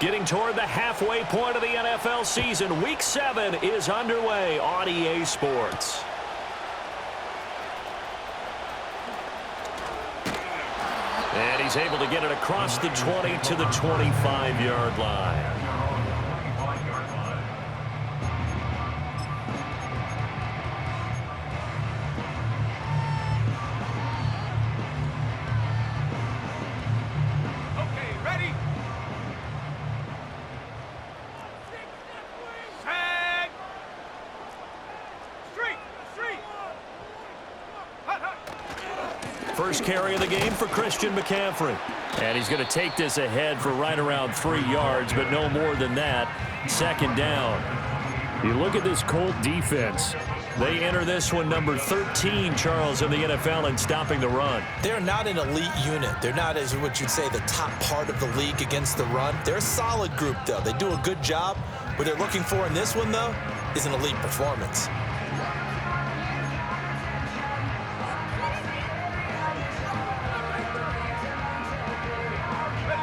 Getting toward the halfway point of the NFL season, Week 7 is underway on EA Sports. And he's able to get it across the 20 to the 25-yard line. First carry of the game for Christian McCaffrey. And he's going to take this ahead for right around 3 yards, but no more than that. Second down. You look at this Colt defense. They enter this one number 13, Charles, in the NFL in stopping the run. They're not an elite unit. They're not, as what you'd say, the top part of the league against the run. They're a solid group, though. They do a good job. What they're looking for in this one, though, is an elite performance.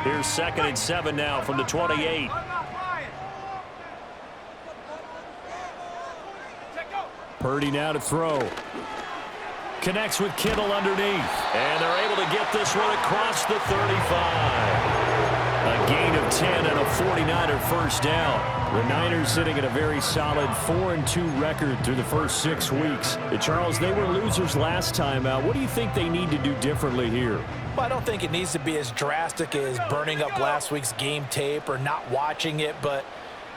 Here's 2nd and 7 now from the 28. Purdy now to throw. Connects with Kittle underneath. And they're able to get this one across the 35. A gain of 10 and a 49er first down. The Niners sitting at a very solid 4-2 record through the first 6 weeks. Charles, they were losers last time out. What do you think they need to do differently here? Well, I don't think it needs to be as drastic as burning up last week's game tape or not watching it, but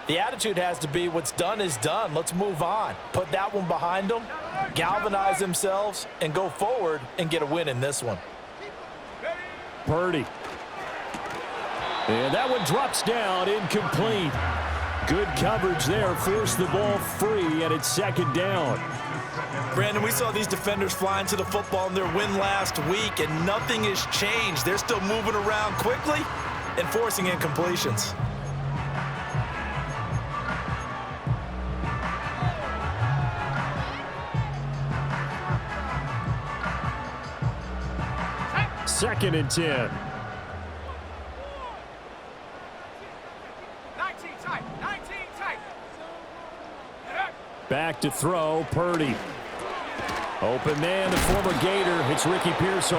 the attitude has to be what's done is done. Let's move on. Put that one behind them, galvanize themselves, and go forward and get a win in this one. Purdy. And that one drops down, incomplete. Good coverage there, forced the ball free, and it's 2nd down. Brandon, we saw these defenders flying to the football in their win last week, and nothing has changed. They're still moving around quickly and forcing incompletions. Second and 10. 19 tight. Back to throw, Purdy. Open man, the former Gator, hits Ricky Pearsall.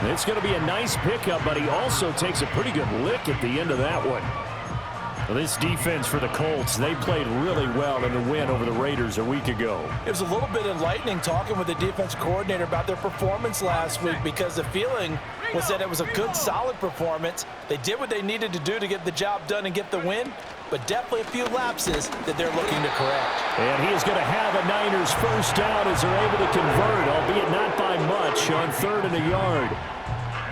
It's going to be a nice pickup, but he also takes a pretty good lick at the end of that one. Well, this defense for the Colts, they played really well in the win over the Raiders a week ago. It was a little bit enlightening talking with the defense coordinator about their performance last week, because the feeling was that it was a good, solid performance. They did what they needed to do to get the job done and get the win, but definitely a few lapses that they're looking to correct. And he is going to have a Niners first down as they're able to convert, albeit not by much, on 3rd and a yard.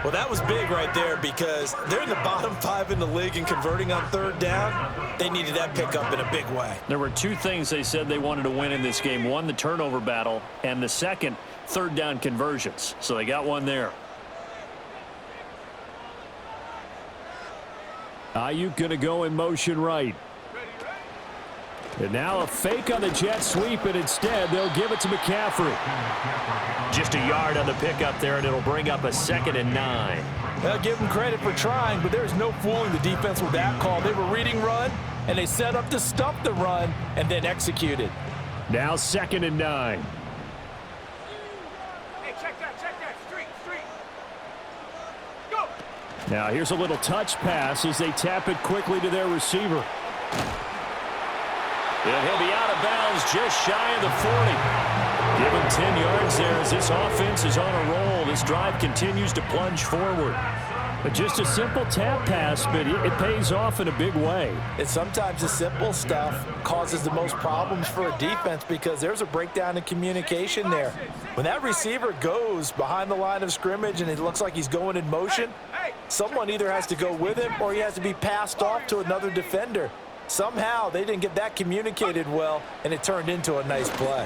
Well, that was big right there, because they're in the bottom 5 in the league in converting on 3rd down. They needed that pickup in a big way. There were 2 things they said they wanted to win in this game. One, the turnover battle, and the second, 3rd down conversions. So they got one there. Ayuk going to go in motion right. And now a fake on the jet sweep, and instead they'll give it to McCaffrey. Just a yard on the pickup there, and it'll bring up a 2nd and 9. They'll give them credit for trying, but there's no fooling the defense with that call. They were reading run, and they set up to stop the run and then executed. Now 2nd and 9. Hey, check that. Street. Go. Now here's a little touch pass as they tap it quickly to their receiver. And he'll be out of bounds just shy of the 40. Give him 10 yards there as this offense is on a roll. This drive continues to plunge forward. But just a simple tap pass, but it pays off in a big way. And sometimes the simple stuff causes the most problems for a defense, because there's a breakdown in communication there. When that receiver goes behind the line of scrimmage and it looks like he's going in motion, someone either has to go with him or he has to be passed off to another defender. Somehow they didn't get that communicated well, and it turned into a nice play.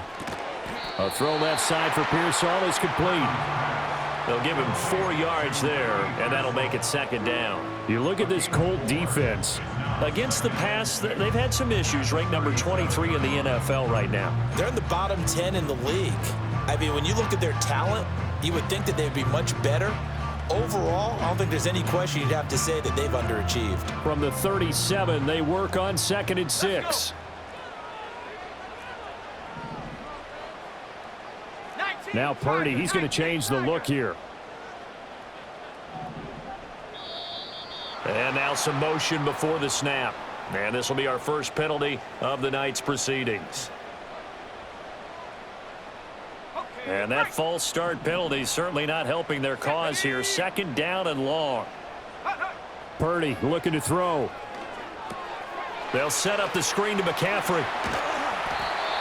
A throw left side for Pearsall is complete. They'll give him 4 yards there, and that'll make it 2nd down. You look at this Colt defense. Against the pass, they've had some issues, ranked number 23 in the NFL right now. They're in the bottom 10 in the league. I mean, when you look at their talent, you would think that they'd be much better. Overall, I don't think there's any question you'd have to say that they've underachieved. From the 37, they work on 2nd and 6. Now Purdy, he's going to change the look here. And now some motion before the snap. And this will be our first penalty of the night's proceedings. And that false start penalty certainly not helping their cause here. 2nd down and long. Purdy looking to throw. They'll set up the screen to McCaffrey.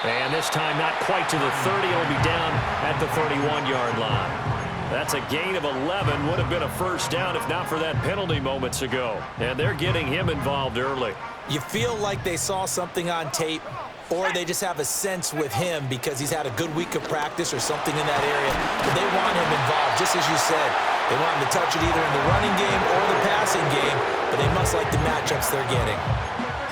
And this time not quite to the 30. It'll be down at the 31-yard line. That's a gain of 11. Would have been a first down if not for that penalty moments ago. And they're getting him involved early. You feel like they saw something on tape, or they just have a sense with him because he's had a good week of practice or something in that area. But they want him involved, just as you said. They want him to touch it either in the running game or the passing game, but they must like the matchups they're getting.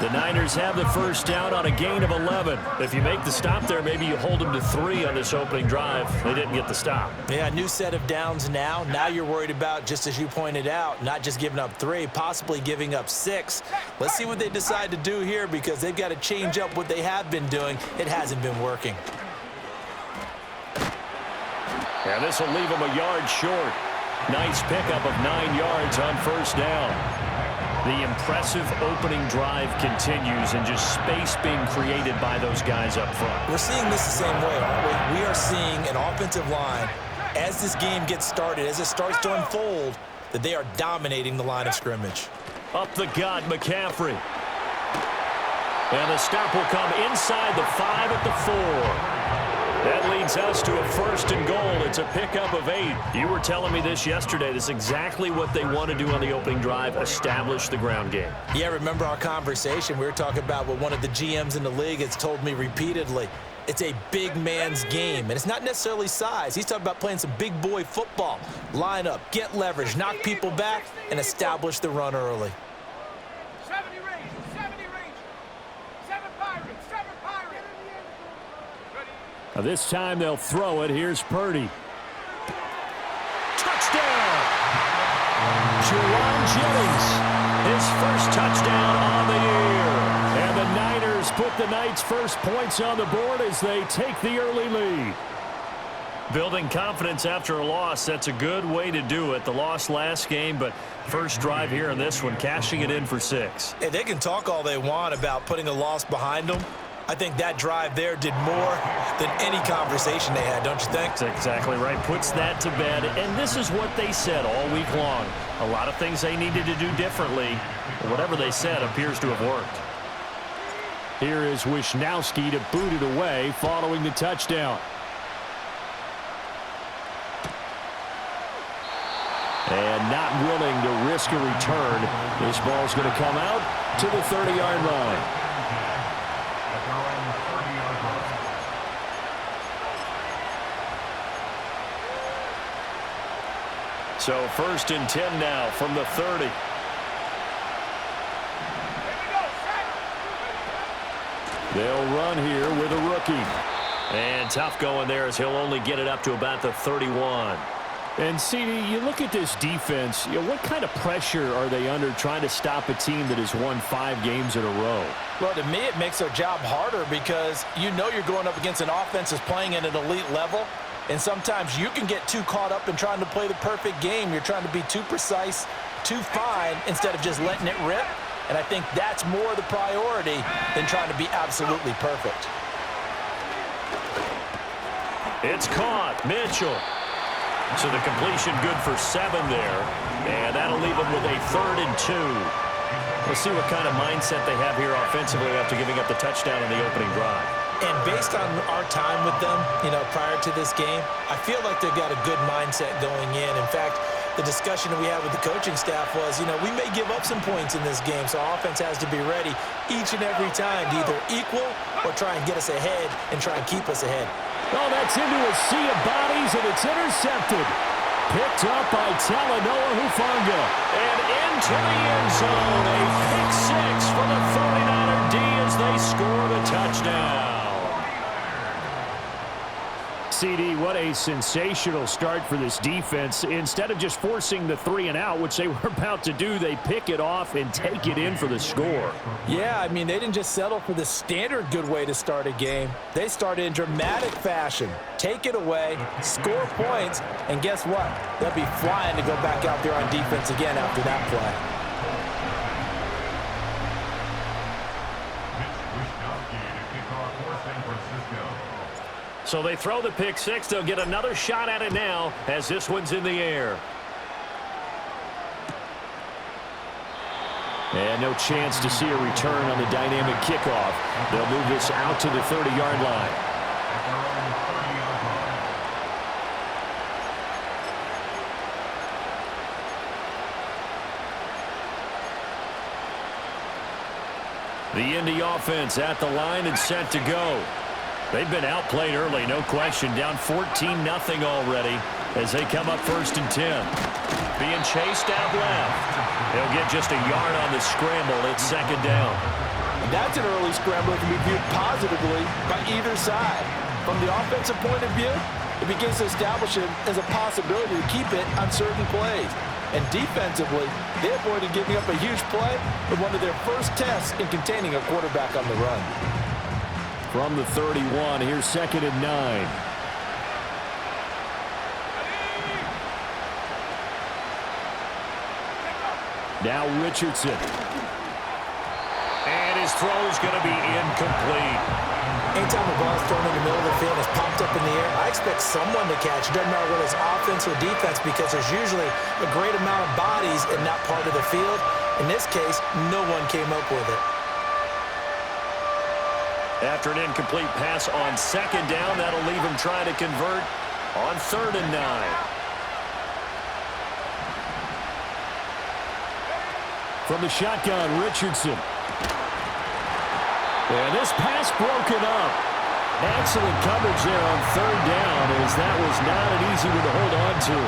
The Niners have the first down on a gain of 11. If you make the stop there, maybe you hold them to 3 on this opening drive. They didn't get the stop. Yeah, new set of downs now. Now you're worried about, just as you pointed out, not just giving up 3, possibly giving up 6. Let's see what they decide to do here because they've got to change up what they have been doing. It hasn't been working. And this will leave them a yard short. Nice pickup of 9 yards on first down. The impressive opening drive continues and just space being created by those guys up front. We're seeing this the same way, aren't we? We are seeing an offensive line, as this game gets started, as it starts to unfold, that they are dominating the line of scrimmage. Up the gut, McCaffrey. And the stop will come inside the 5 at the 4. That leads us to a 1st and goal. It's a pickup of 8. You were telling me this yesterday. This is exactly what they want to do on the opening drive, establish the ground game. Yeah, remember our conversation. We were talking about what one of the GMs in the league has told me repeatedly. It's a big man's game, and it's not necessarily size. He's talking about playing some big boy football. Line up, get leverage, knock people back, and establish the run early. 70 range, 70 range. 7 Pirates, 7 Pirates. Now this time they'll throw it. Here's Purdy. Touchdown! Juwan Jennings, his first touchdown on the year. And the Niners put the Knights' first points on the board as they take the early lead. Building confidence after a loss, that's a good way to do it. The loss last game, but first drive here in this one, cashing it in for 6. Hey, they can talk all they want about putting a loss behind them. I think that drive there did more than any conversation they had, don't you think? That's exactly right. Puts that to bed. And this is what they said all week long. A lot of things they needed to do differently. But whatever they said appears to have worked. Here is Wisnowski to boot it away following the touchdown. And not willing to risk a return. This ball's going to come out to the 30-yard line. So 1st and 10 now from the 30. They'll run here with a rookie. And tough going there as he'll only get it up to about the 31. And, CD, you look at this defense, what kind of pressure are they under trying to stop a team that has won 5 games in a row? Well, to me, it makes their job harder because you know you're going up against an offense that's playing at an elite level. And sometimes you can get too caught up in trying to play the perfect game. You're trying to be too precise, too fine, instead of just letting it rip. And I think that's more the priority than trying to be absolutely perfect. It's caught. Mitchell. So the completion good for 7 there. And that'll leave them with a 3rd and 2. We'll see what kind of mindset they have here offensively after giving up the touchdown on the opening drive. And based on our time with them, prior to this game, I feel like they've got a good mindset going in. In fact, the discussion that we had with the coaching staff was, we may give up some points in this game, so our offense has to be ready each and every time to either equal or try and get us ahead and try and keep us ahead. Oh, that's into a sea of bodies, and it's intercepted. Picked up by Talanoa Hufanga. And into the end zone, a pick 6 for the 49er D as they score the touchdown. CD, what a sensational start for this defense. Instead of just forcing the 3 and out, which they were about to do, they pick it off and take it in for the score. Yeah, I mean, they didn't just settle for the standard good way to start a game. They started in dramatic fashion. Take it away, score points, and guess what? They'll be flying to go back out there on defense again after that play. So they throw the pick six. They'll get another shot at it now as this one's in the air. And no chance to see a return on the dynamic kickoff. They'll move this out to the 30-yard line. The Indy offense at the line and set to go. They've been outplayed early, no question. Down 14-0 already as they come up 1st and 10. Being chased out left. They'll get just a yard on the scramble. It's 2nd down. And that's an early scramble that can be viewed positively by either side. From the offensive point of view, it begins to establish it as a possibility to keep it on certain plays. And defensively, they avoided giving up a huge play in one of their first tests in containing a quarterback on the run. From the 31, here's 2nd and 9. Now Richardson. And his throw's going to be incomplete. Anytime the ball's thrown in the middle of the field and is popped up in the air, I expect someone to catch. It doesn't matter whether it's offense or defense because there's usually a great amount of bodies in that part of the field. In this case, no one came up with it. After an incomplete pass on 2nd down, that'll leave him trying to convert on 3rd and 9. From the shotgun, Richardson. And this pass broken up. Excellent coverage there on 3rd down as that was not an easy one to hold on to.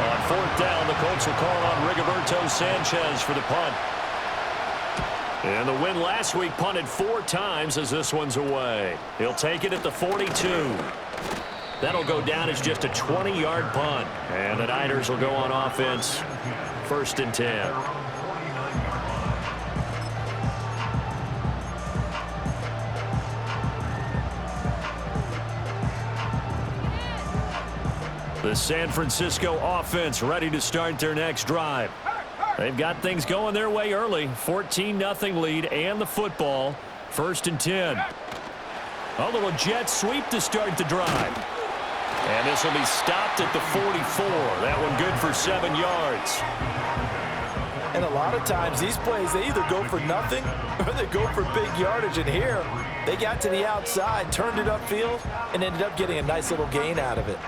On 4th down, the Colts will call on Rigoberto Sanchez for the punt. And the win last week punted 4 times as this one's away. He'll take it at the 42. That'll go down as just a 20-yard punt. And the Niners will go on offense 1st and 10. The San Francisco offense ready to start their next drive. They've got things going their way early. 14-0 lead and the football. 1st and 10. A little jet sweep to start the drive. And this will be stopped at the 44. That one good for 7 yards. And a lot of times these plays, they either go for nothing or they go for big yardage. And here, they got to the outside, turned it upfield, and ended up getting a nice little gain out of it.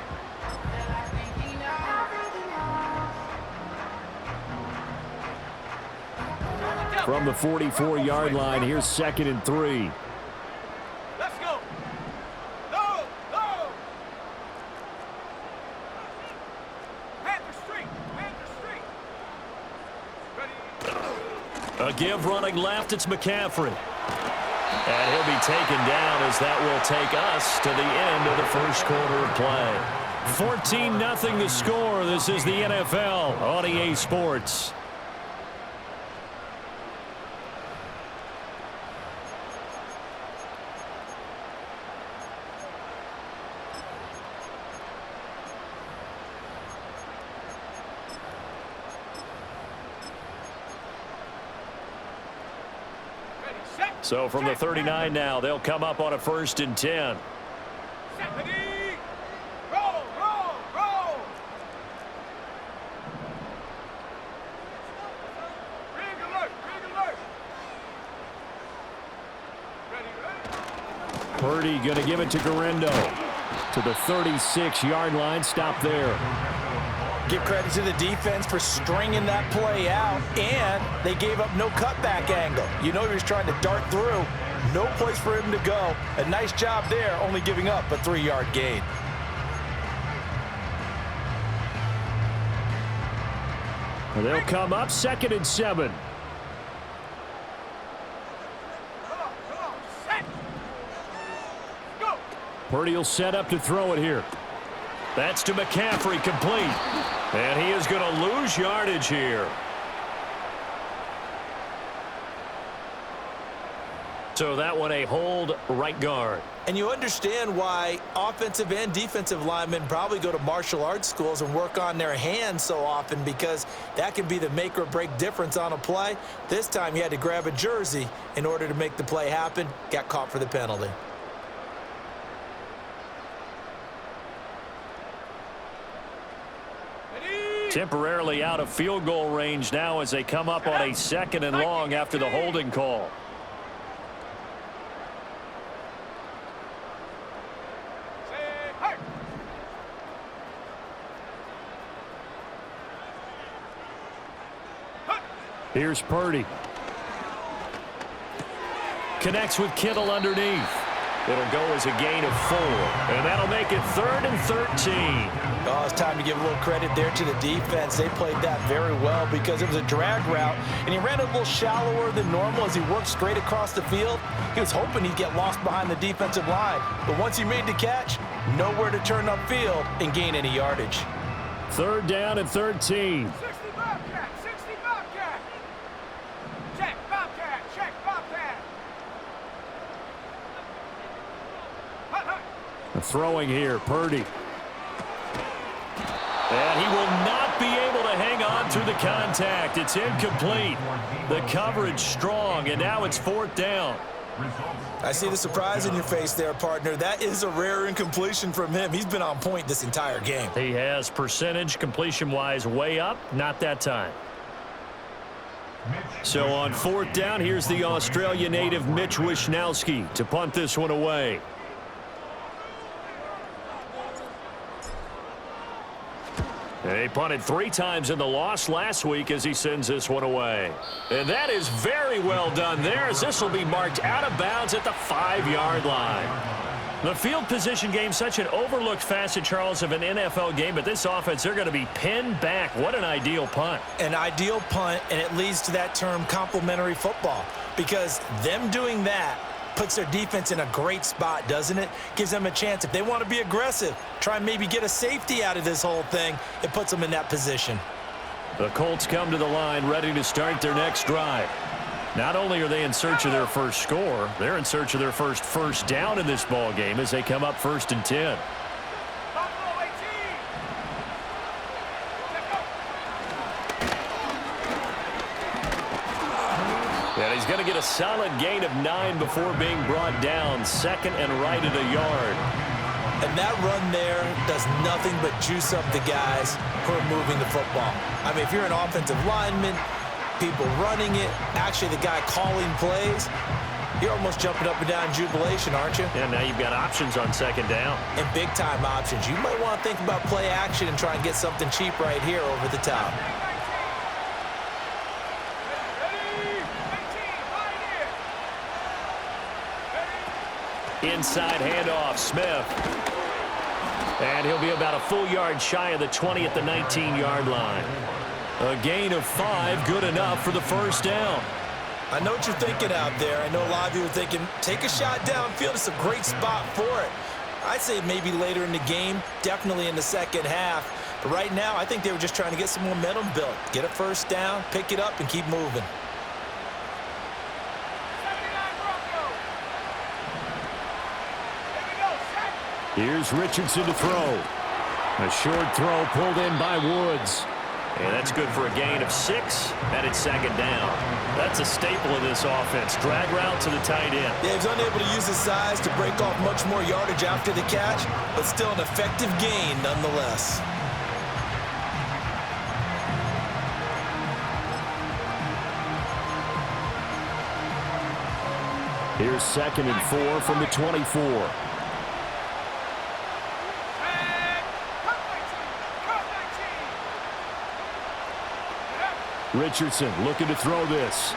From the 44-yard line, here's 2nd and 3. Let's go. Go, go. Panther Street. Panther Street. Ready. A give running left, it's McCaffrey. And he'll be taken down as that will take us to the end of the 1st quarter of play. 14-0 the score. This is the NFL on EA Sports. So from the 39 now, they'll come up on a 1st and 10. Roll, roll, roll. Rig alert, rig alert. Ready, ready. Purdy going to give it to Garendo. To the 36-yard line. Stop there. Give credit to the defense for stringing that play out, and they gave up no cutback angle. You know he was trying to dart through. No place for him to go. A nice job there, only giving up a 3-yard gain. They'll come up 2nd and 7. Come on, set. Go. Purdy will set up to throw it here. That's to McCaffrey, complete. And he is going to lose yardage here. So that one a hold right guard. And you understand why offensive and defensive linemen probably go to martial arts schools and work on their hands so often, because that can be the make or break difference on a play. This time he had to grab a jersey in order to make the play happen. Got caught for the penalty. Temporarily out of field goal range now as they come up on a 2nd and long after the holding call. Here's Purdy. Connects with Kittle underneath. It'll go as a gain of 4, and that'll make it 3rd and 13. Oh, it's time to give a little credit there to the defense. They played that very well because it was a drag route, and he ran a little shallower than normal as he worked straight across the field. He was hoping he'd get lost behind the defensive line, but once he made the catch, nowhere to turn upfield and gain any yardage. 3rd down and 13. 60 Bobcat, 60 Bobcat. Check Bobcat, check Bobcat. Hut, hut. Throwing here, Purdy. And he will not be able to hang on to the contact. It's incomplete. The coverage strong, and now it's 4th down. I see the surprise in your face there, partner. That is a rare incompletion from him. He's been on point this entire game. He has percentage completion-wise way up. Not that time. So on 4th down, here's the Australia native Mitch Wishnowsky to punt this one away. He punted 3 times in the loss last week as he sends this one away. And that is very well done there, as this will be marked out of bounds at the 5-yard line. The field position game, such an overlooked facet, Charles, of an NFL game, but this offense, they're going to be pinned back. What an ideal punt. An ideal punt, and it leads to that term complementary football, because them doing that puts their defense in a great spot, doesn't it? Gives them a chance. If they want to be aggressive, try and maybe get a safety out of this whole thing, it puts them in that position. The Colts come to the line ready to start their next drive. Not only are they in search of their first score, they're in search of their first down in this ball game as they come up 1st and 10. Buffalo 18. And he's going to get a solid gain of 9 before being brought down. 2nd and right at a yard. And that run there does nothing but juice up the guys who are moving the football. I mean, if you're an offensive lineman, people running it, actually the guy calling plays, you're almost jumping up and down in jubilation, aren't you? And now you've got options on 2nd down. And big-time options. You might want to think about play action and try and get something cheap right here over the top. Inside handoff, Smith. And he'll be about a full yard shy of the 20 at the 19-yard line. A gain of 5, good enough for the 1st down. I know what you're thinking out there. I know a lot of you are thinking, take a shot downfield. It's a great spot for it. I'd say maybe later in the game, definitely in the 2nd half. But right now, I think they were just trying to get some momentum built. Get a 1st down, pick it up, and keep moving. Here's Richardson to throw. A short throw pulled in by Woods. And that's good for a gain of 6, and it's 2nd down. That's a staple of this offense. Drag route to the tight end. Yeah, he was unable to use his size to break off much more yardage after the catch, but still an effective gain nonetheless. Here's 2nd and 4 from the 24. Richardson looking to throw this.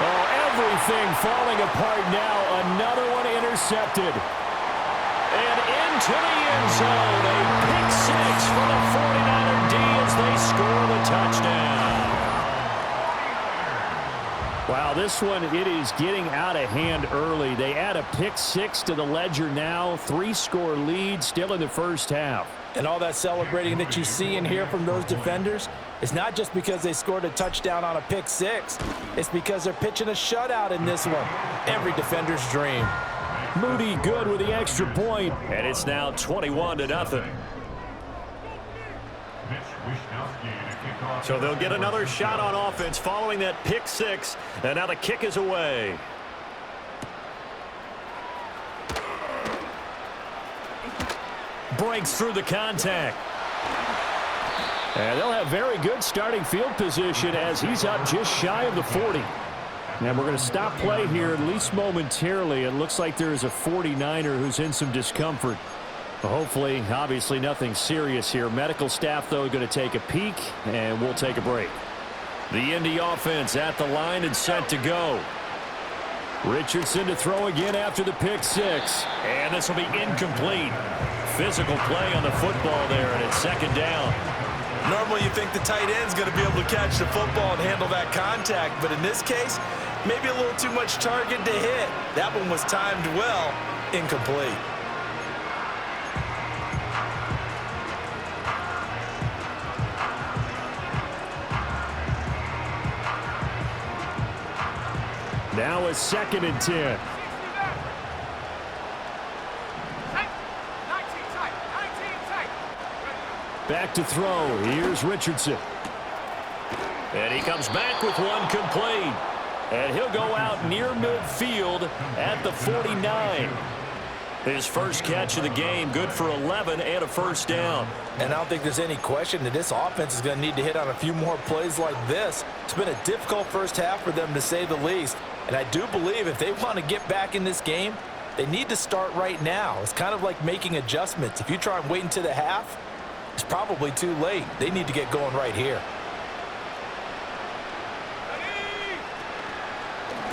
Oh, everything falling apart now. Another one intercepted. And into the end zone. A pick 6 for the 49er D as they score the touchdown. Wow, this one, it is getting out of hand early. They add a pick six to the ledger now. 3-score lead still in the first half. And all that celebrating that you see and hear from those defenders, it's not just because they scored a touchdown on a pick six. It's because they're pitching a shutout in this one. Every defender's dream. Moody good with the extra point, and it's now 21-0. So they'll get another shot on offense following that pick six, and now the kick is away. Breaks through the contact. And they'll have very good starting field position as he's up just shy of the 40. And we're going to stop play here at least momentarily. It looks like there is a 49er who's in some discomfort. Hopefully, obviously nothing serious here. Medical staff, though, going to take a peek, and we'll take a break. The Indy offense at the line and set to go. Richardson to throw again after the pick six. And this will be incomplete. Physical play on the football there, and it's second down. Normally you think the tight end's going to be able to catch the football and handle that contact, but in this case, maybe a little too much target to hit. That one was timed well, incomplete. Now a 2nd and 10. Back to throw. Here's Richardson. And he comes back with one complete. And he'll go out near midfield at the 49. His first catch of the game, good for 11 and a first down. And I don't think there's any question that this offense is going to need to hit on a few more plays like this. It's been a difficult first half for them, to say the least. And I do believe if they want to get back in this game, they need to start right now. It's kind of like making adjustments. If you try and wait until the half, it's probably too late. They need to get going right here.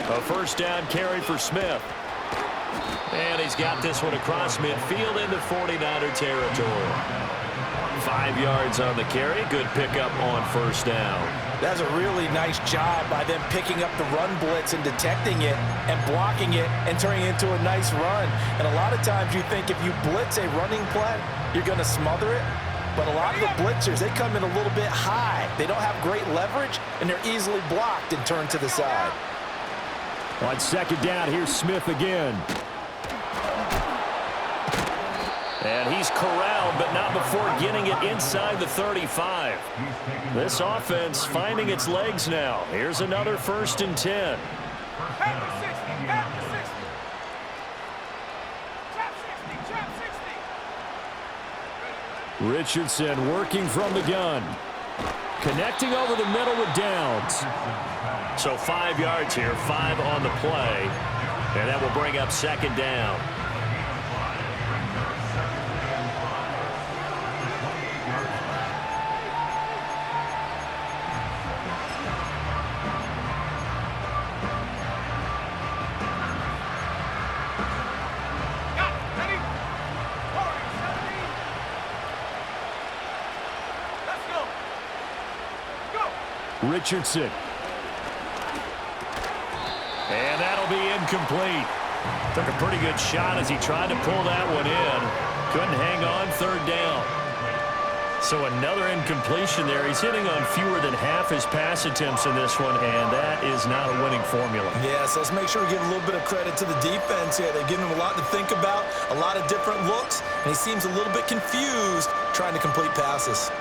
A first down carry for Smith. And he's got this one across midfield into 49er territory. 5 yards on the carry. Good pickup on first down. That's a really nice job by them picking up the run blitz and detecting it and blocking it and turning it into a nice run. And a lot of times you think if you blitz a running play, you're going to smother it. But a lot of the blitzers, they come in a little bit high. They don't have great leverage, and they're easily blocked and turned to the side. On second down, here's Smith again. And he's corralled, but not before getting it inside the 35. This offense finding its legs now. Here's another 1st and 10. Richardson working from the gun. Connecting over the middle with Downs. So 5 yards here, 5 on the play. And that will bring up second down. Richardson. And that'll be incomplete. Took a pretty good shot as he tried to pull that one in. Couldn't hang on, third down. So another incompletion there. He's hitting on fewer than half his pass attempts in this one, and that is not a winning formula. Yeah, so let's make sure we give a little bit of credit to the defense here. They're giving him a lot to think about, a lot of different looks, and he seems a little bit confused trying to complete passes.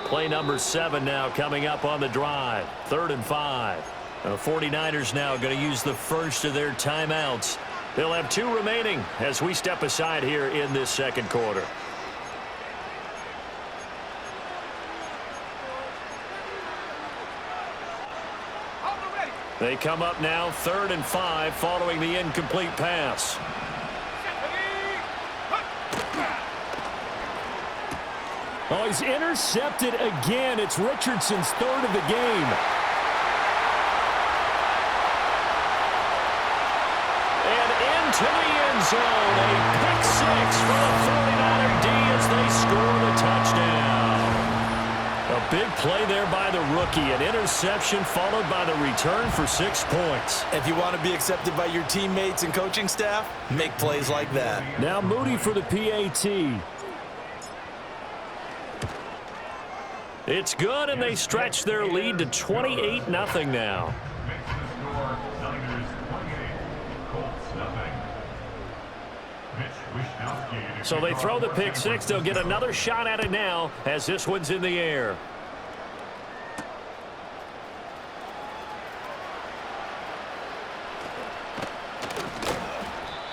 Play number 7 now coming up on the drive. 3rd and 5. The 49ers now going to use the first of their timeouts. They'll have 2 remaining as we step aside here in this second quarter. They come up now 3rd and 5 following the incomplete pass. Oh, he's intercepted again. It's Richardson's 3rd of the game. And into the end zone. A pick 6 for the 49er D as they score the touchdown. A A big play there by the rookie. An interception followed by the return for 6 points. If you want to be accepted by your teammates and coaching staff, make plays like that. Now Moody for the PAT. It's good, and they stretch their lead to 28-0 now. So they throw the pick six. They'll get another shot at it now as this one's in the air.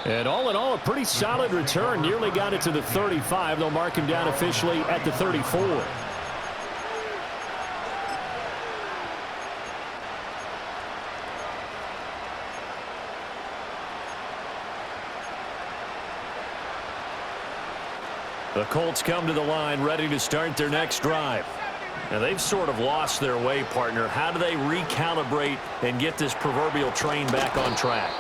And all in all, a pretty solid return. Nearly got it to the 35. They'll mark him down officially at the 34. The Colts come to the line ready to start their next drive. Now they've sort of lost their way, partner. How do they recalibrate and get this proverbial train back on track?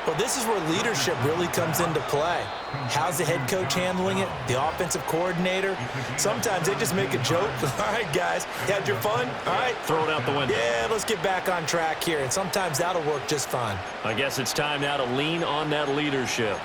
Well, this is where leadership really comes into play. How's the head coach handling it? The offensive coordinator? Sometimes they just make a joke. All right, guys, you had your fun? All right. Throw it out the window. Yeah, let's get back on track here. And sometimes that'll work just fine. I guess it's time now to lean on that leadership.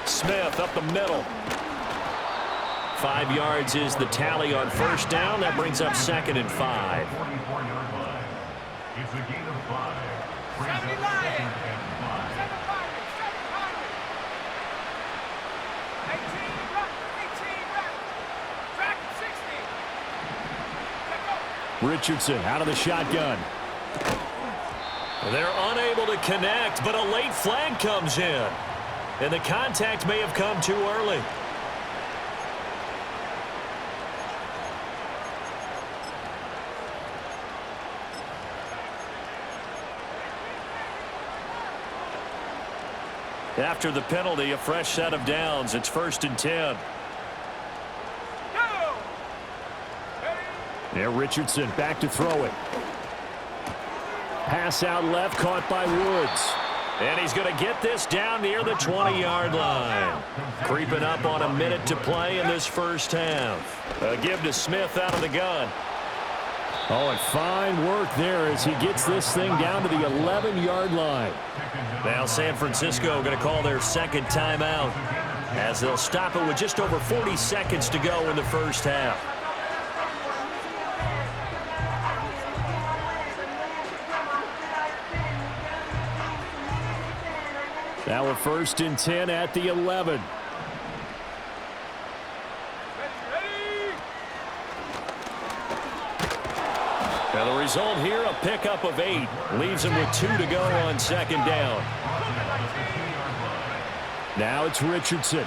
Smith up the middle. 5 yards is the tally on first down. That brings up 2nd and 5. It's a gain of 5. 70 Lions. 7 Pirates. 7 Pirates. 18 back. 18 back. Track 60. Richardson out of the shotgun. They're unable to connect, but a late flag comes in. And the contact may have come too early. After the penalty, a fresh set of downs. It's 1st and 10. There, Richardson back to throw it. Pass out left, caught by Woods. And he's going to get this down near the 20-yard line. Creeping up on a minute to play in this first half. A give to Smith out of the gun. Oh, and fine work there as he gets this thing down to the 11-yard line. Now San Francisco going to call their second timeout as they'll stop it with just over 40 seconds to go in the first half. Now a 1st and 10 at the 11. Now the result here, a pickup of 8. Leaves him with 2 to go on 2nd down. Now it's Richardson.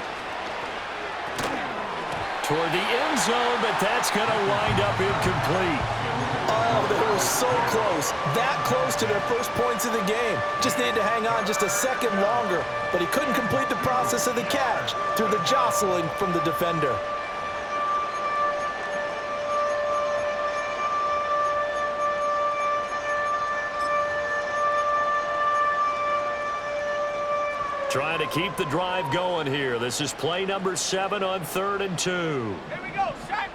Toward the end zone, but that's going to wind up incomplete. Oh, they were so close. That close to their first points of the game. Just needed to hang on just a second longer. But he couldn't complete the process of the catch through the jostling from the defender. Trying to keep the drive going here. This is play number 7 on 3rd and 2. Here we go, set.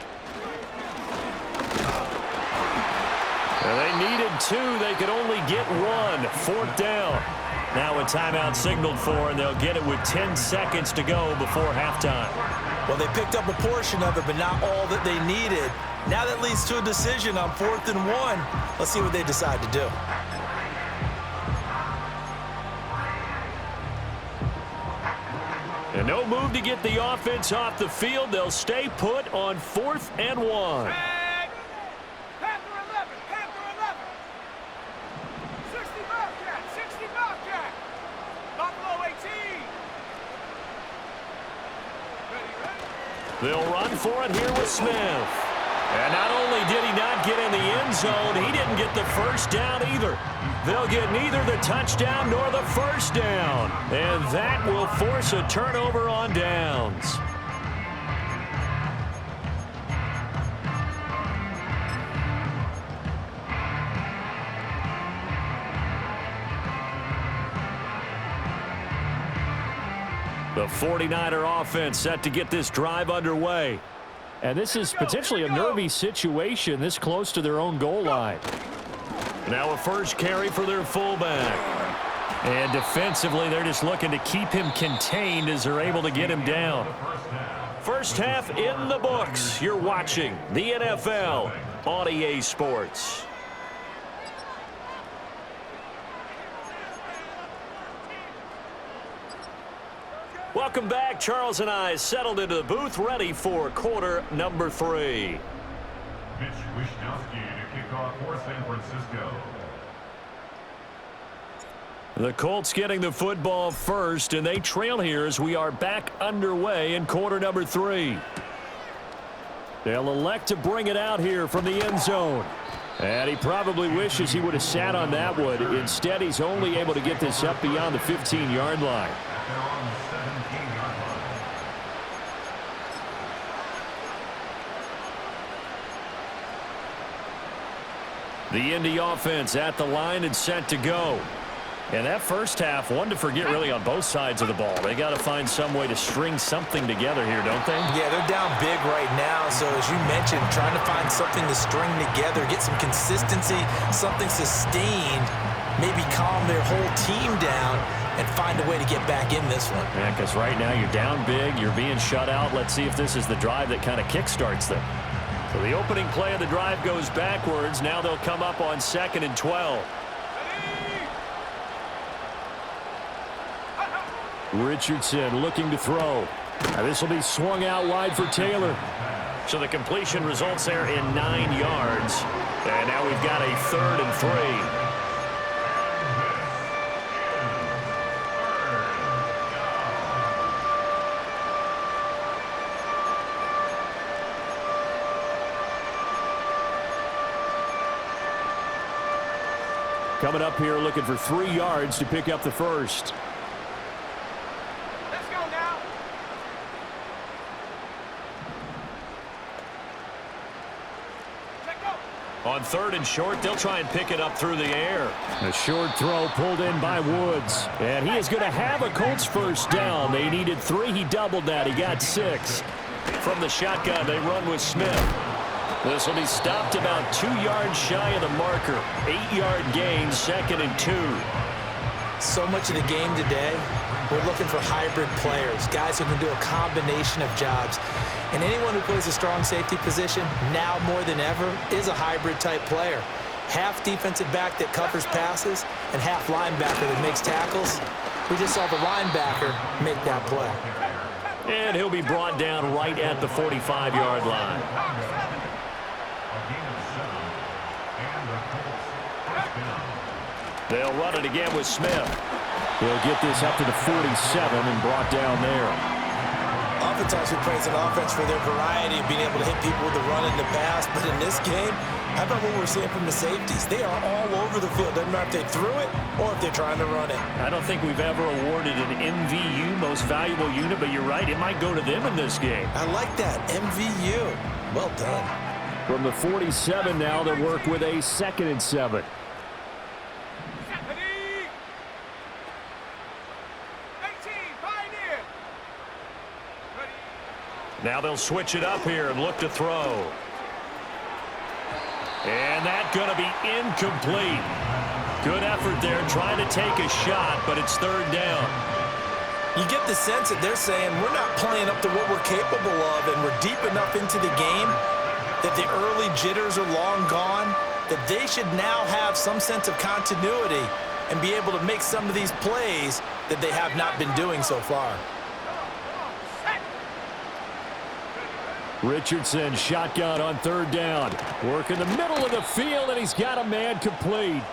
They needed 2. They could only get 1. 4th down. Now a timeout signaled for, and they'll get it with 10 seconds to go before halftime. Well, they picked up a portion of it, but not all that they needed. Now that leads to a decision on 4th and 1. Let's see what they decide to do. And no move to get the offense off the field. They'll stay put on 4th and 1. Panther 11, Panther 11. 60 Bobcat, 60 Bobcat. Buffalo 18. Ready. They'll run for it here with Smith. And not only did he not get in the end zone, he didn't get the first down either. They'll get neither the touchdown nor the first down. And that will force a turnover on downs. The 49er offense set to get this drive underway. And this is potentially a nervy situation this close to their own goal line. Now a first carry for their fullback. And defensively, they're just looking to keep him contained as they're able to get him down. First half in the books. You're watching the NFL on EA Sports. Welcome back. Charles and I settled into the booth, ready for quarter number 3. Mitch Wishnowsky to kick off for San Francisco. The Colts getting the football first, and they trail here as we are back underway in quarter number 3. They'll elect to bring it out here from the end zone. And he probably wishes he would have sat on that one. Instead, he's only able to get this up beyond the 15-yard line. They're on the 17-yard line. The Indy offense at the line and set to go. And that first half, one to forget really on both sides of the ball. They got to find some way to string something together here, don't they? Yeah, they're down big right now. So as you mentioned, trying to find something to string together, get some consistency, something sustained, maybe calm their whole team down and find a way to get back in this one. Yeah, because right now you're down big, you're being shut out. Let's see if this is the drive that kind of kickstarts them. So the opening play of the drive goes backwards. Now they'll come up on 2nd and 12. Richardson looking to throw. This will be swung out wide for Taylor. So the completion results there in 9 yards. And now we've got a 3rd and 3. Coming up here looking for 3 yards to pick up the first. Let's go now. On 3rd and short, they'll try and pick it up through the air. A short throw pulled in by Woods. And he is going to have a Colts first down. They needed 3. He doubled that. He got 6. From the shotgun, they run with Smith. This will be stopped about 2 yards shy of the marker. 8-yard gain, 2nd and 2. So much of the game today, we're looking for hybrid players, guys who can do a combination of jobs. And anyone who plays a strong safety position, now more than ever, is a hybrid-type player. Half defensive back that covers passes and half linebacker that makes tackles. We just saw the linebacker make that play. And he'll be brought down right at the 45-yard line. They'll run it again with Smith. He'll get this up to the 47 and brought down there. Oftentimes we praise an offense for their variety of being able to hit people with the run and the pass, but in this game, how about what we're seeing from the safeties? They are all over the field. Doesn't matter if they threw it or if they're trying to run it. I don't think we've ever awarded an MVU, most valuable unit, but you're right, it might go to them in this game. I like that, MVU. Well done. From the 47 now, they'll work with a 2nd and 7. Now they'll switch it up here and look to throw. And that's going to be incomplete. Good effort there trying to take a shot, but it's 3rd down. You get the sense that they're saying we're not playing up to what we're capable of, and we're deep enough into the game that the early jitters are long gone, that they should now have some sense of continuity and be able to make some of these plays that they have not been doing so far. Richardson shotgun on 3rd down. Work in the middle of the field, and he's got a man complete.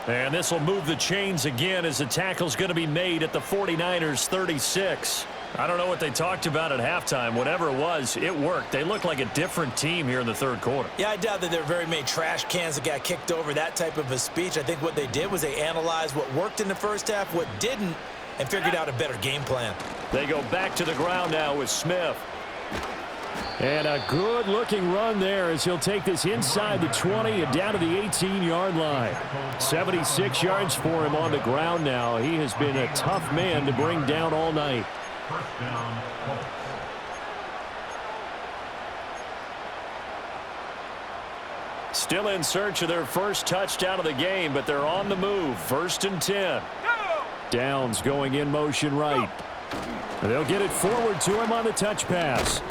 And this will move the chains again as the tackle's going to be made at the 49ers 36. I don't know what they talked about at halftime. Whatever it was, it worked. They look like a different team here in the 3rd quarter. Yeah, I doubt that there are very many trash cans that got kicked over, that type of a speech. I think what they did was they analyzed what worked in the first half, what didn't, and figured out a better game plan. They go back to the ground now with Smith. And a good-looking run there as he'll take this inside the 20 and down to the 18-yard line. 76 yards for him on the ground now. He has been a tough man to bring down all night. First down, Colts. Still in search of their first touchdown of the game, but they're on the move. 1st and 10. Downs going in motion right. They'll get it forward to him on the touch pass.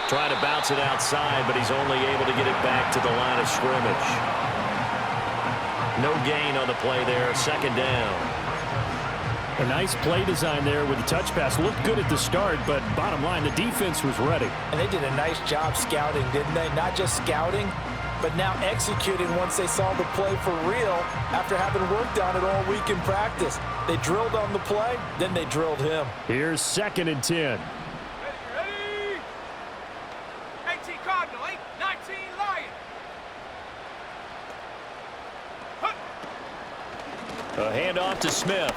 Trying to bounce it outside, but he's only able to get it back to the line of scrimmage. No gain on the play there. 2nd down. A nice play design there with the touch pass. Looked good at the start, but bottom line, the defense was ready. And they did a nice job scouting, didn't they? Not just scouting, but now executing once they saw the play for real after having worked on it all week in practice. They drilled on the play, then they drilled him. Here's 2nd and 10. Ready? 18 Cardinal, 19 Lion. A handoff to Smith.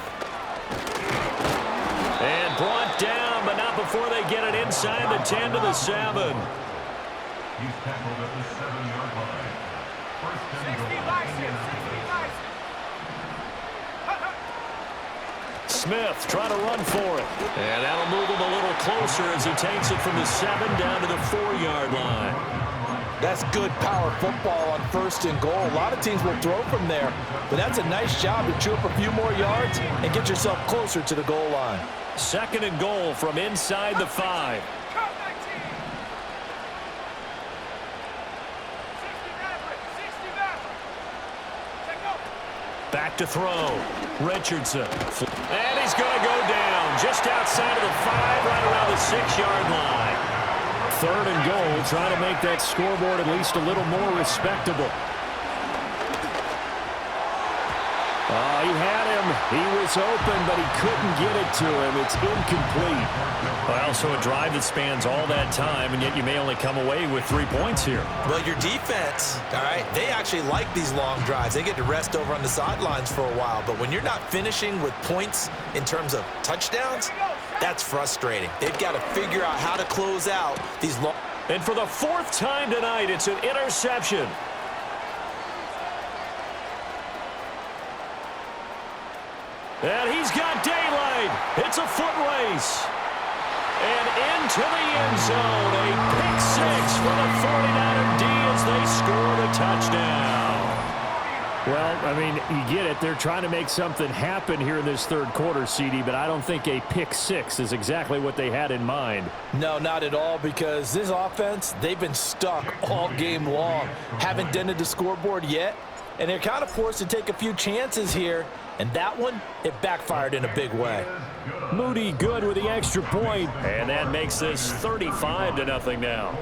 And brought down, but not before they get it inside the 10 to the 7. He's tackled at the 7-yard line. First and 60 goal. license, 60 license. Smith trying to run for it. And that'll move him a little closer as he takes it from the 7 down to the 4-yard line. That's good power football on 1st and goal. A lot of teams will throw from there, but that's a nice job to chew up a few more yards and get yourself closer to the goal line. 2nd and goal from inside the 5. Count 19. 60 Maverick, 60 Maverick. Take over. Back to throw. Richardson. And he's going to go down just outside of the 5, right around the 6-yard line. 3rd and goal, trying to make that scoreboard at least a little more respectable. He had him. He was open, but he couldn't get it to him. It's incomplete. Well, so a drive that spans all that time, and yet you may only come away with 3 points here. Well, your defense, all right, they actually like these long drives. They get to rest over on the sidelines for a while. But when you're not finishing with points in terms of touchdowns, that's frustrating. They've got to figure out how to close out these long. And for the 4th time tonight, it's an interception. And he's got daylight. It's a foot race. And into the end zone. A pick 6 for the 49er D as they score the touchdown. Well, I mean, you get it. They're trying to make something happen here in this 3rd quarter, CD, but I don't think a pick 6 is exactly what they had in mind. No, not at all, because this offense, they've been stuck all game long. Haven't dented the scoreboard yet, and they're kind of forced to take a few chances here. And that one, it backfired in a big way. Moody good with the extra point. And that makes this 35-0 now.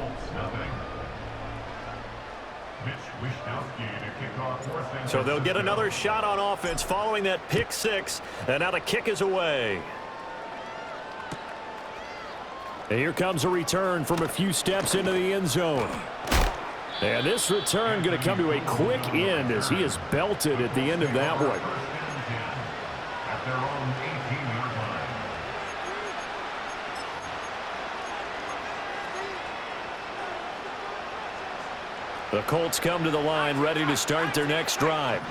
So they'll get another shot on offense following that pick 6. And now the kick is away. And here comes a return from a few steps into the end zone. And this return going to come to a quick end as he is belted at the end of that one. At their own 18-yard line. The Colts come to the line ready to start their next drive.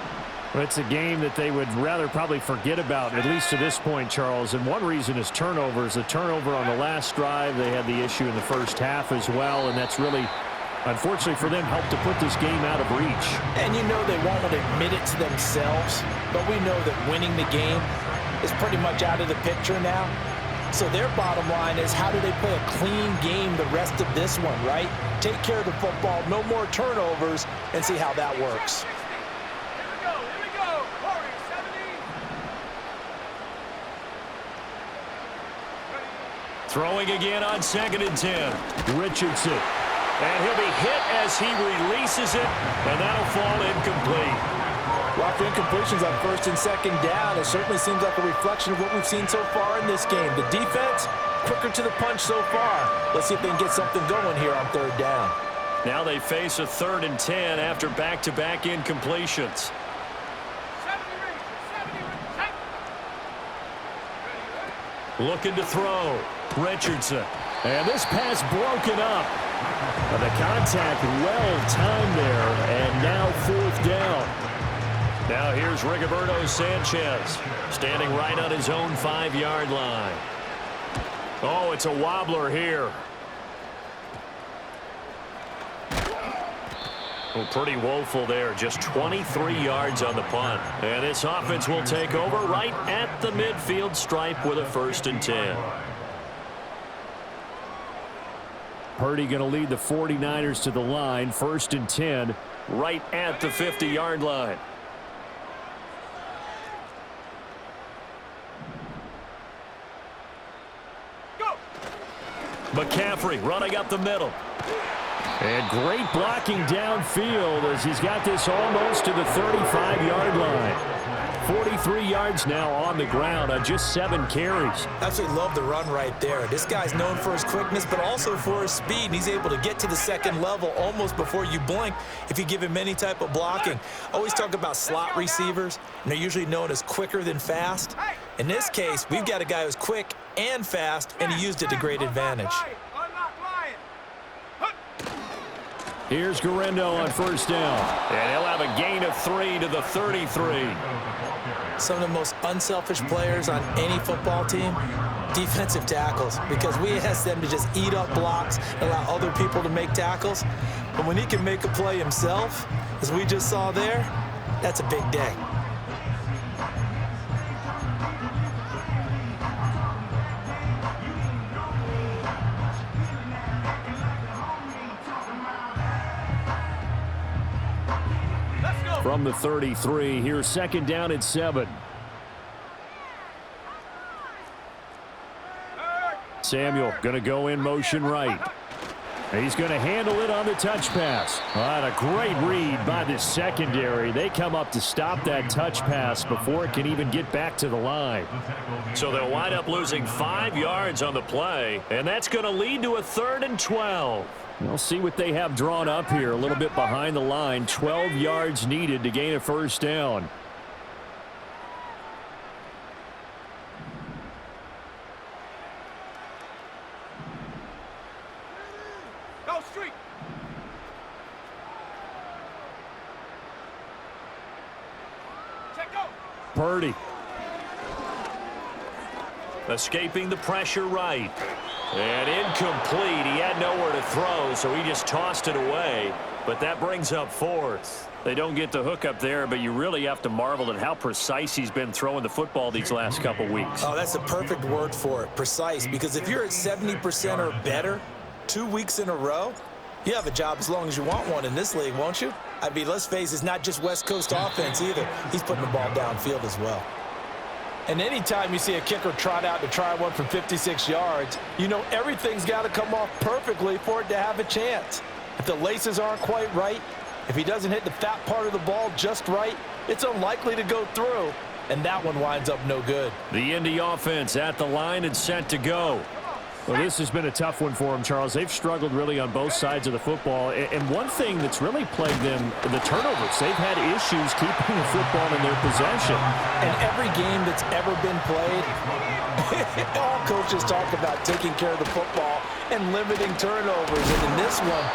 Well, it's a game that they would rather probably forget about, at least to this point, Charles. And one reason is turnovers. The turnover on the last drive, they had the issue in the first half as well, and that's really, unfortunately for them, helped to put this game out of reach. And you know they won't admit it to themselves, but we know that winning the game is pretty much out of the picture now. So their bottom line is, how do they play a clean game the rest of this one, right? Take care of the football, no more turnovers, and see how that works. Here we go. Warriors 70. Throwing again on 2nd and 10. Richardson. And he'll be hit as he releases it, and that'll fall incomplete. Well, after incompletions on 1st and 2nd down, it certainly seems like a reflection of what we've seen so far in this game. The defense, quicker to the punch so far. Let's see if they can get something going here on 3rd down. Now they face a 3rd and 10 after back-to-back incompletions. 70 Looking to throw. Richardson. And this pass broken up. And the contact well timed there, and now 4th down. Now here's Rigoberto Sanchez, standing right on his own 5-yard line. Oh, it's a wobbler here. Well, pretty woeful there. Just 23 yards on the punt. And this offense will take over right at the midfield stripe with a 1st and 10. Purdy going to lead the 49ers to the line. 1st and 10. Right at the 50-yard line. Go. McCaffrey running up the middle. And great blocking downfield as he's got this almost to the 35-yard line. 43 yards now on the ground on just 7 carries. Absolutely love the run right there. This guy's known for his quickness, but also for his speed. And he's able to get to the second level almost before you blink if you give him any type of blocking. Always talk about slot receivers, and they're usually known as quicker than fast. In this case, we've got a guy who's quick and fast, and he used it to great advantage. Unlock Lion. Here's Guerrero on 1st down. And he'll have a gain of 3 to the 33. Some of the most unselfish players on any football team, defensive tackles, because we ask them to just eat up blocks and allow other people to make tackles. But when he can make a play himself, as we just saw there, that's a big day. From the 33, here's 2nd down and 7. Samuel going to go in motion right. He's going to handle it on the touch pass. A great read by the secondary. They come up to stop that touch pass before it can even get back to the line. So they'll wind up losing 5 yards on the play, and that's going to lead to a 3rd and 12. We'll see what they have drawn up here. A little bit behind the line. 12 yards needed to gain a 1st down. Go street. Check go. Purdy. Escaping the pressure right. And incomplete. He had nowhere to throw, so he just tossed it away. But that brings up 4th. They don't get the hook up there, but you really have to marvel at how precise he's been throwing the football these last couple weeks. Oh, that's the perfect word for it, precise, because if you're at 70% or better 2 weeks in a row, you have a job as long as you want one in this league, won't you? I mean, let's face it, it's not just West Coast offense either. He's putting the ball downfield as well. And anytime you see a kicker trot out to try one from 56 yards, you know everything's got to come off perfectly for it to have a chance. If the laces aren't quite right, if he doesn't hit the fat part of the ball just right, it's unlikely to go through, and that one winds up no good. The Indy offense at the line and set to go. Well, this has been a tough one for them, Charles. They've struggled really on both sides of the football. And one thing that's really plagued them, the turnovers. They've had issues keeping the football in their possession. And every game that's ever been played, all coaches talk about taking care of the football and limiting turnovers. And in this one,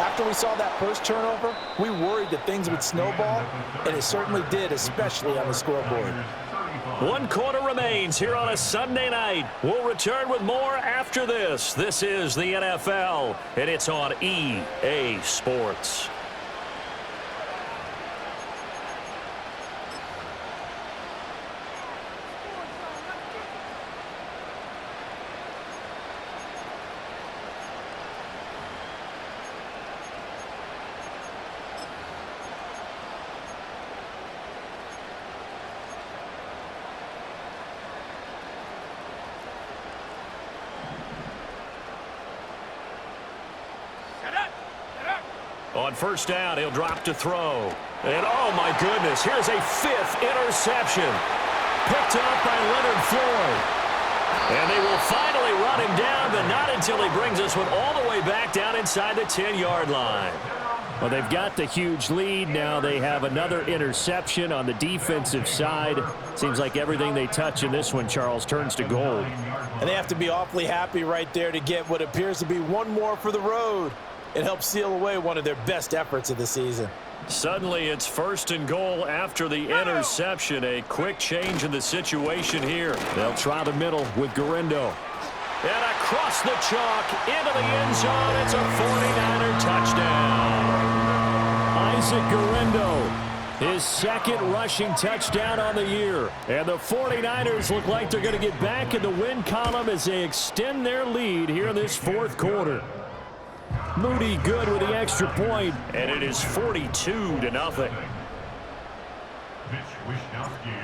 after we saw that first turnover, we worried that things would snowball, and it certainly did, especially on the scoreboard. 1 quarter remains here on a Sunday night. We'll return with more after this. This is the NFL, and it's on EA Sports. On 1st down, he'll drop to throw. And, oh, my goodness, here's a 5th interception. Picked up by Leonard Floyd. And they will finally run him down, but not until he brings us one all the way back down inside the 10-yard line. Well, they've got the huge lead. Now they have another interception on the defensive side. Seems like everything they touch in this one, Charles, turns to gold. And they have to be awfully happy right there to get what appears to be one more for the road. It helps seal away one of their best efforts of the season. Suddenly, it's 1st and goal after the interception. A quick change in the situation here. They'll try the middle with Guerrero. And across the chalk into the end zone. It's a 49er touchdown. Isaac Guerrero, his second rushing touchdown on the year. And the 49ers look like they're going to get back in the win column as they extend their lead here in this fourth quarter. Moody good with the extra point, and it is 42-0.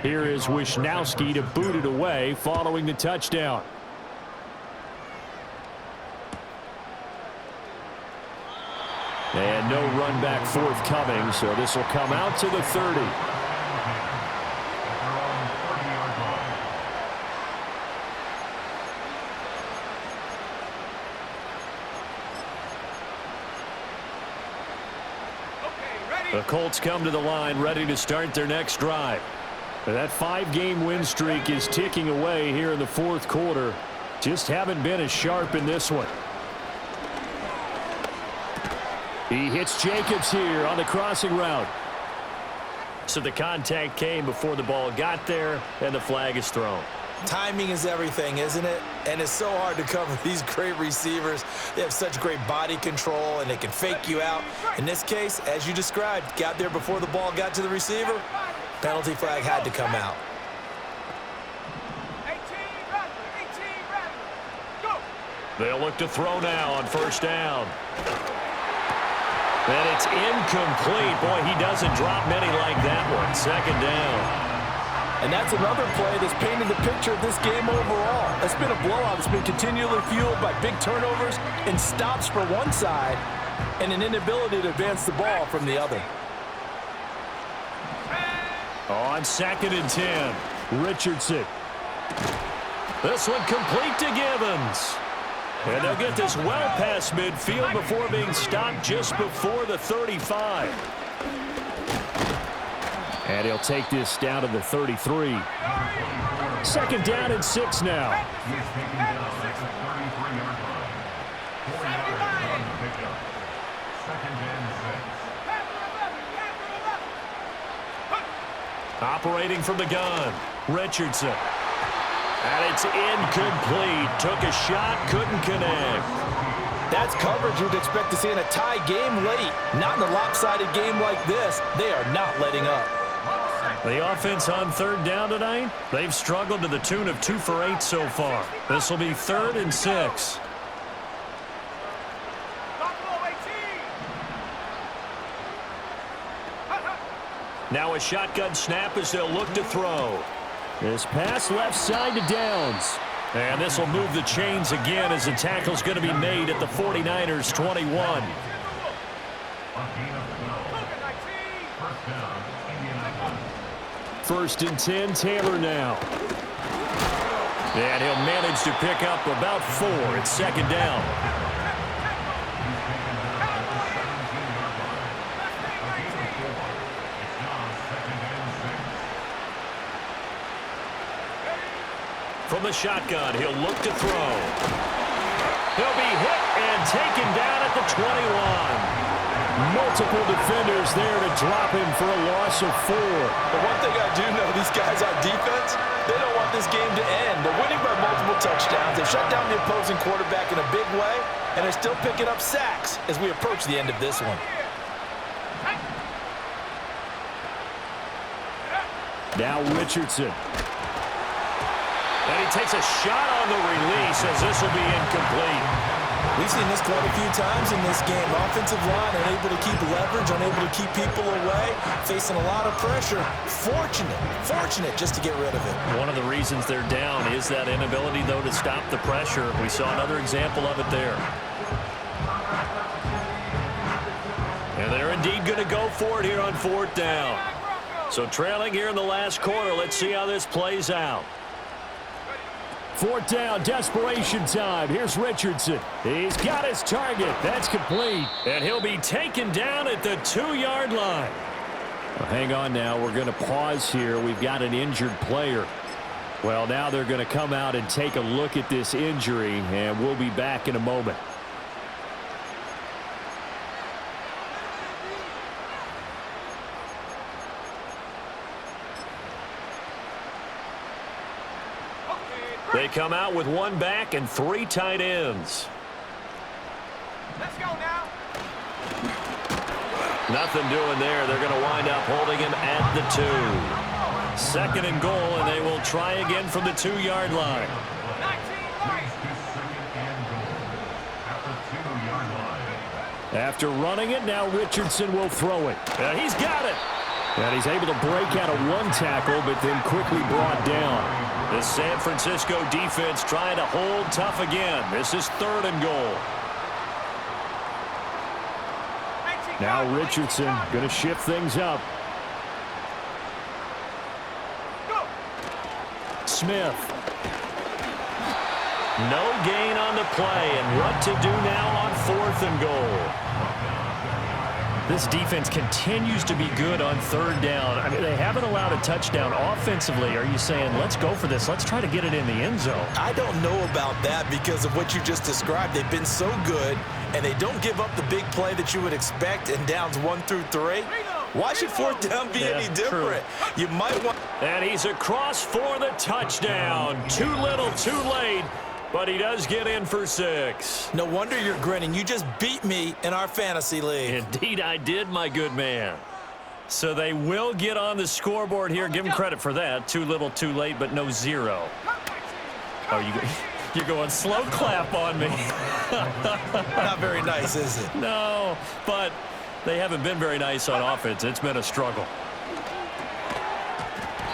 Here is Wishnowski to boot it away following the touchdown. And no run back forthcoming, so this will come out to the 30. The Colts come to the line ready to start their next drive. That 5-game win streak is ticking away here in the fourth quarter. Just haven't been as sharp in this one. He hits Jacobs here on the crossing route. So the contact came before the ball got there, and the flag is thrown. Timing is everything, isn't it? And it's so hard to cover these great receivers. They have such great body control, and they can fake you out. In this case, as you described, got there before the ball got to the receiver. Penalty flag had to come out. 18 ready. Go. They'll look to throw now on first down. And it's incomplete. Boy, he doesn't drop many like that one. Second down. And that's another play that's painted the picture of this game overall. It's been a blowout. It's been continually fueled by big turnovers and stops for one side and an inability to advance the ball from the other. On 2nd and 10. Richardson. This one complete to Gibbons. And they'll get this well past midfield before being stopped just before the 35. And he'll take this down to the 33. 2nd down and 6 now. Operating from the gun, Richardson. And it's incomplete. Took a shot, couldn't connect. That's coverage you'd expect to see in a tie game late. Not in a lopsided game like this. They are not letting up. The offense on 3rd down tonight, they've struggled to the tune of 2 for 8 so far. This will be 3rd and 6. Now a shotgun snap as they'll look to throw. This pass left side to Downs. And this will move the chains again as the tackle's going to be made at the 49ers 21. First and 10, Taylor now. And he'll manage to pick up about 4. It's 2nd down. From the shotgun, he'll look to throw. He'll be hit and taken down at the 21. Multiple defenders there to drop him for a loss of 4. But one thing I do know, these guys on defense, they don't want this game to end. They're winning by multiple touchdowns. They've shut down the opposing quarterback in a big way, and they're still picking up sacks as we approach the end of this one. Now Richardson. And he takes a shot on the release as this will be incomplete. We've seen this quite a few times in this game. Offensive line unable to keep leverage, unable to keep people away, facing a lot of pressure. Fortunate just to get rid of it. One of the reasons they're down is that inability, though, to stop the pressure. We saw another example of it there. And they're indeed going to go for it here on 4th down. So trailing here in the last quarter, let's see how this plays out. 4th down, desperation time. Here's Richardson. He's got his target. That's complete. And he'll be taken down at the 2-yard line. Well, hang on now. We're going to pause here. We've got an injured player. Well, now they're going to come out and take a look at this injury, and we'll be back in a moment. They come out with one back and 3 tight ends. Let's go now. Nothing doing there. They're going to wind up holding him at the 2. 2nd and goal, and they will try again from the 2-yard line. 19 right. After running it, now Richardson will throw it. He's got it. And he's able to break out of one tackle, but then quickly brought down. The San Francisco defense trying to hold tough again. This is 3rd and goal. Now Richardson going to shift things up. Smith. No gain on the play, and what to do now on 4th and goal. This defense continues to be good on 3rd down. I mean, they haven't allowed a touchdown offensively. Are you saying, let's go for this? Let's try to get it in the end zone. I don't know about that because of what you just described. They've been so good, and they don't give up the big play that you would expect in downs 1 through 3. Why should 4th down be any different? True. You might want... And he's across for the touchdown. Too little, too late. But he does get in for 6. No wonder you're grinning. You just beat me in our fantasy league. Indeed I did, my good man. So they will get on the scoreboard here. Give him credit for that. Too little, too late, but no 0. Oh, you're going slow clap on me. Not very nice, is it? No, but they haven't been very nice on offense. It's been a struggle.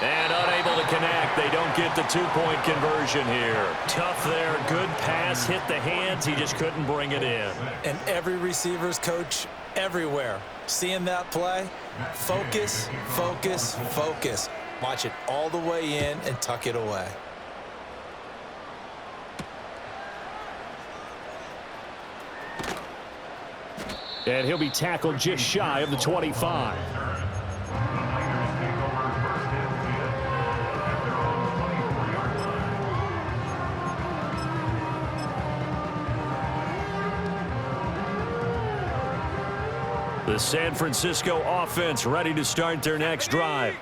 And unable to connect. They don't get the 2-point conversion here. Tough there. Good pass. Hit the hands. He just couldn't bring it in. And every receiver's coach everywhere. Seeing that play, focus, focus, focus. Watch it all the way in and tuck it away. And he'll be tackled just shy of the 25. The San Francisco offense ready to start their next drive.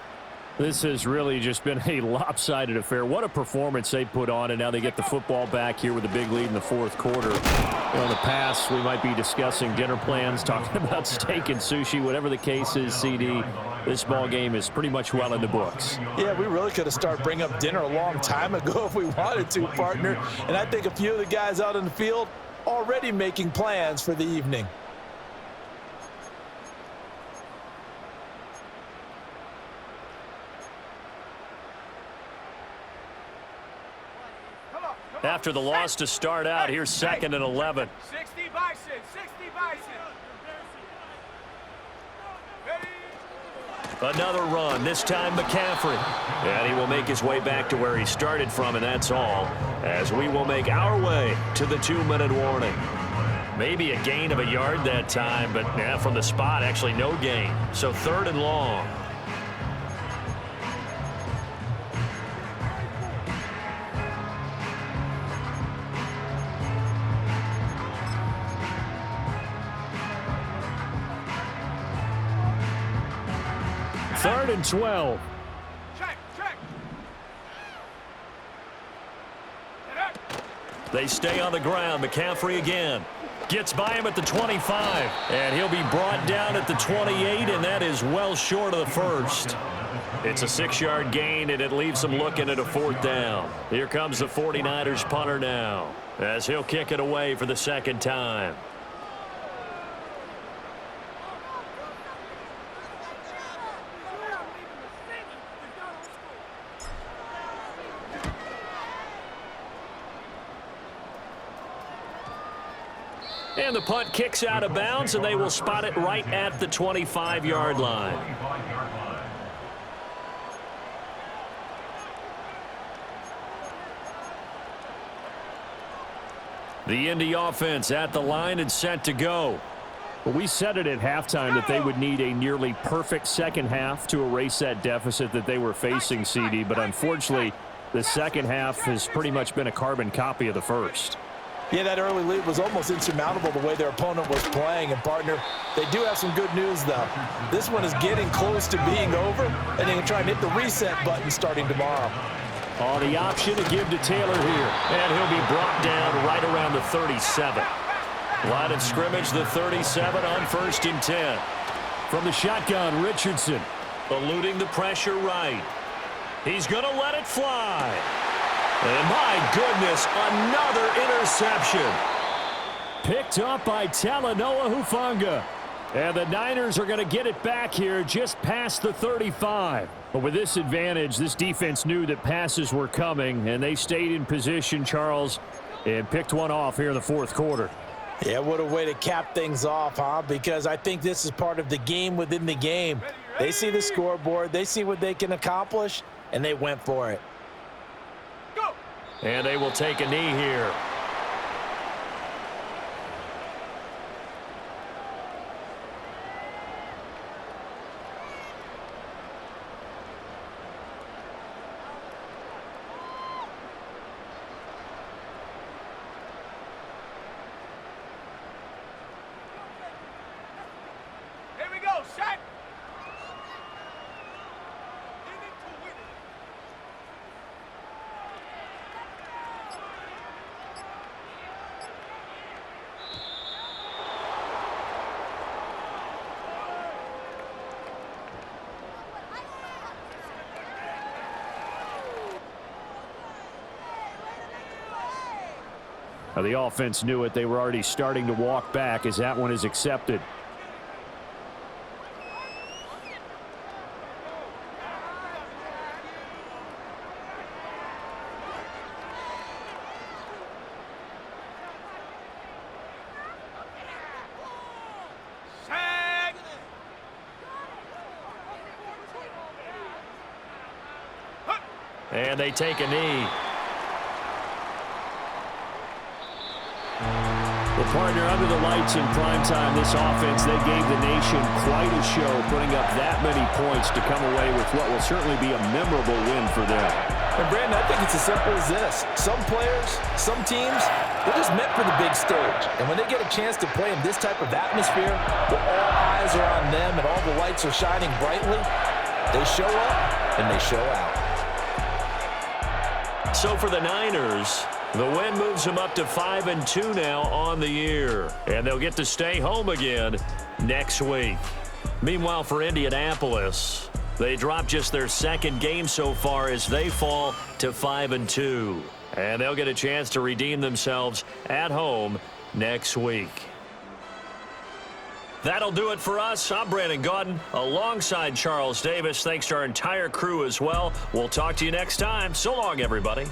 This has really just been a lopsided affair. What a performance they put on, and now they get the football back here with a big lead in the 4th quarter. In the past, we might be discussing dinner plans, talking about steak and sushi, whatever the case is, CD. This ball game is pretty much well in the books. Yeah, we really could have started bringing up dinner a long time ago if we wanted to, partner. And I think a few of the guys out in the field already making plans for the evening. After the loss to start out, here's 2nd and 11. 60 Bison, 60 Bison. Ready? Another run, this time McCaffrey. And he will make his way back to where he started from, and that's all, as we will make our way to the 2-minute warning. Maybe a gain of a yard that time, but yeah, from the spot, actually no gain. So 3rd and long. Third and 12. Check, check. They stay on the ground. McCaffrey again. Gets by him at the 25. And he'll be brought down at the 28, and that is well short of the 1st. It's a 6-yard gain, and it leaves them looking at a 4th down. Here comes the 49ers punter now, as he'll kick it away for the 2nd time. And the punt kicks out of bounds, and they will spot it right at the 25-yard line. The Indy offense at the line and set to go. Well, we said it at halftime that they would need a nearly perfect second half to erase that deficit that they were facing, CD. But unfortunately, the second half has pretty much been a carbon copy of the first. Yeah, that early lead was almost insurmountable the way their opponent was playing. And, partner, they do have some good news, though. This one is getting close to being over, and they can try and hit the reset button starting tomorrow. On the option to give to Taylor here. And he'll be brought down right around the 37. Line of scrimmage, the 37 on 1st and 10. From the shotgun, Richardson. Eluding the pressure right. He's going to let it fly. And my goodness, another interception. Picked up by Talanoa Hufanga. And the Niners are going to get it back here just past the 35. But with this advantage, this defense knew that passes were coming, and they stayed in position, Charles, and picked one off here in the 4th quarter. Yeah, what a way to cap things off, huh? Because I think this is part of the game within the game. They see the scoreboard, they see what they can accomplish, and they went for it. And they will take a knee here. Here we go, shot. Now, the offense knew it. They were already starting to walk back as that one is accepted. Sack. And they take a knee. Well, partner, under the lights in primetime, this offense, they gave the nation quite a show, putting up that many points to come away with what will certainly be a memorable win for them. And Brandon, I think it's as simple as this. Some players, some teams, they're just meant for the big stage. And when they get a chance to play in this type of atmosphere, where all eyes are on them and all the lights are shining brightly, they show up and they show out. So for the Niners, the win moves them up to 5-2 now on the year. And they'll get to stay home again next week. Meanwhile, for Indianapolis, they drop just their 2nd game so far as they fall to 5-2. And they'll get a chance to redeem themselves at home next week. That'll do it for us. I'm Brandon Gaudin alongside Charles Davis. Thanks to our entire crew as well. We'll talk to you next time. So long, everybody.